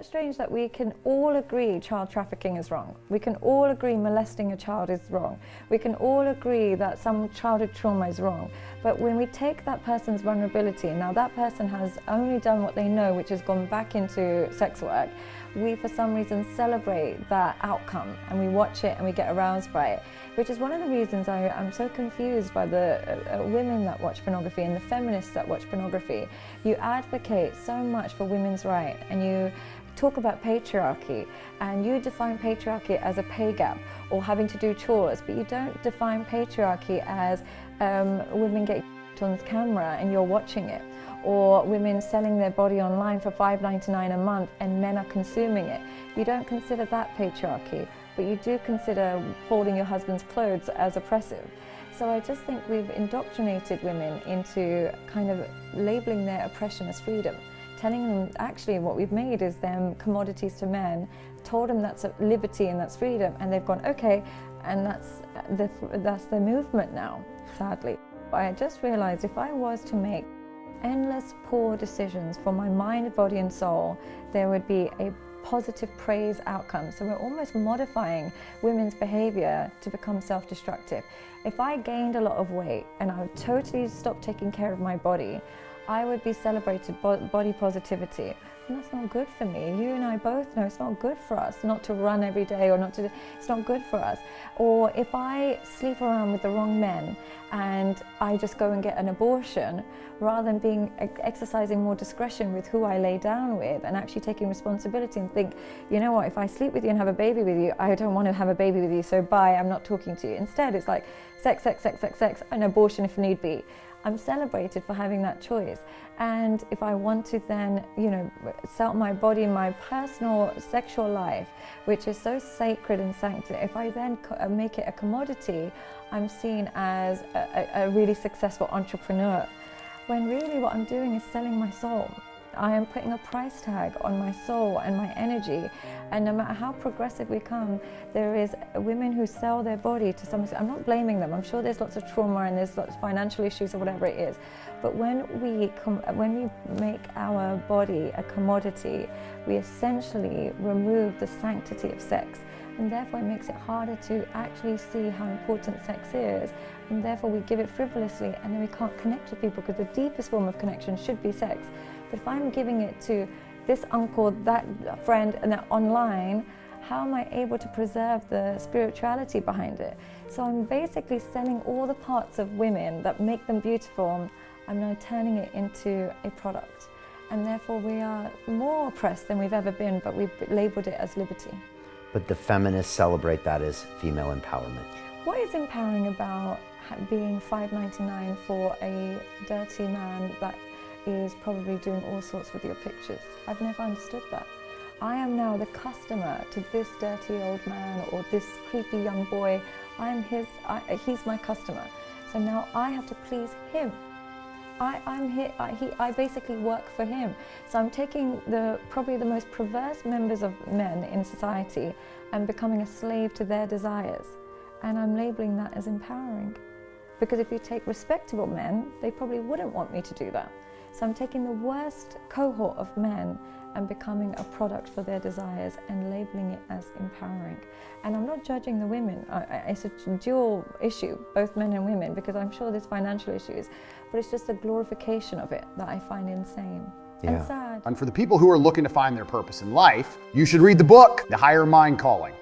that strange that we can all agree child trafficking is wrong? We can all agree molesting a child is wrong. We can all agree that some childhood trauma is wrong. But when we take that person's vulnerability, now that person has only done what they know, which has gone back into sex work, we for some reason celebrate that outcome and we watch it and we get aroused by it, which is one of the reasons I'm so confused by the women that watch pornography and the feminists that watch pornography. You advocate so much for women's rights and you talk about patriarchy and you define patriarchy as a pay gap or having to do chores, but you don't define patriarchy as women get on camera and you're watching it, or women selling their body online for $5.99 a month and men are consuming it. You don't consider that patriarchy, but you do consider folding your husband's clothes as oppressive. So I just think we've indoctrinated women into kind of labeling their oppression as freedom, telling them actually what we've made is them commodities to men, told them that's liberty and that's freedom, and they've gone, okay, and that's the movement now, sadly. I just realized if I was to make endless poor decisions for my mind, body and soul, there would be a positive praise outcome. So we're almost modifying women's behavior to become self-destructive. If I gained a lot of weight and I would totally stop taking care of my body, I would be celebrated body positivity. And that's not good for me. You and I both know it's not good for us not to run every day or not to, it's not good for us. Or if I sleep around with the wrong men and I just go and get an abortion, rather than exercising more discretion with who I lay down with and actually taking responsibility and think, you know what, if I sleep with you and have a baby with you, I don't want to have a baby with you, so bye, I'm not talking to you. Instead, it's like sex, sex, sex, sex, sex, an abortion if need be. I'm celebrated for having that choice. And if I want to then, sell my body, my personal sexual life, which is so sacred and sanctified, if I then make it a commodity, I'm seen as a really successful entrepreneur. When really what I'm doing is selling my soul. I am putting a price tag on my soul and my energy, and no matter how progressive we come, there is women who sell their body to some extent. I'm not blaming them. I'm sure there's lots of trauma and there's lots of financial issues or whatever it is. But when we make our body a commodity, we essentially remove the sanctity of sex, and therefore it makes it harder to actually see how important sex is, and therefore we give it frivolously, and then we can't connect with people because the deepest form of connection should be sex. But if I'm giving it to this uncle, that friend, and that online, how am I able to preserve the spirituality behind it? So I'm basically selling all the parts of women that make them beautiful. I'm now turning it into a product. And therefore we are more oppressed than we've ever been, but we've labeled it as liberty. But the feminists celebrate that as female empowerment. What is empowering about being $5.99 for a dirty man that is probably doing all sorts with your pictures? I've never understood that. I am now the customer to this dirty old man or this creepy young boy. He's my customer. So now I have to please him. I basically work for him. So I'm taking probably the most perverse members of men in society and becoming a slave to their desires. And I'm labeling that as empowering. Because if you take respectable men, they probably wouldn't want me to do that. So I'm taking the worst cohort of men and becoming a product for their desires and labeling it as empowering. And I'm not judging the women. It's a dual issue, both men and women, because I'm sure there's financial issues, but it's just a glorification of it that I find insane and sad. And for the people who are looking to find their purpose in life, you should read the book, The Higher Mind Calling.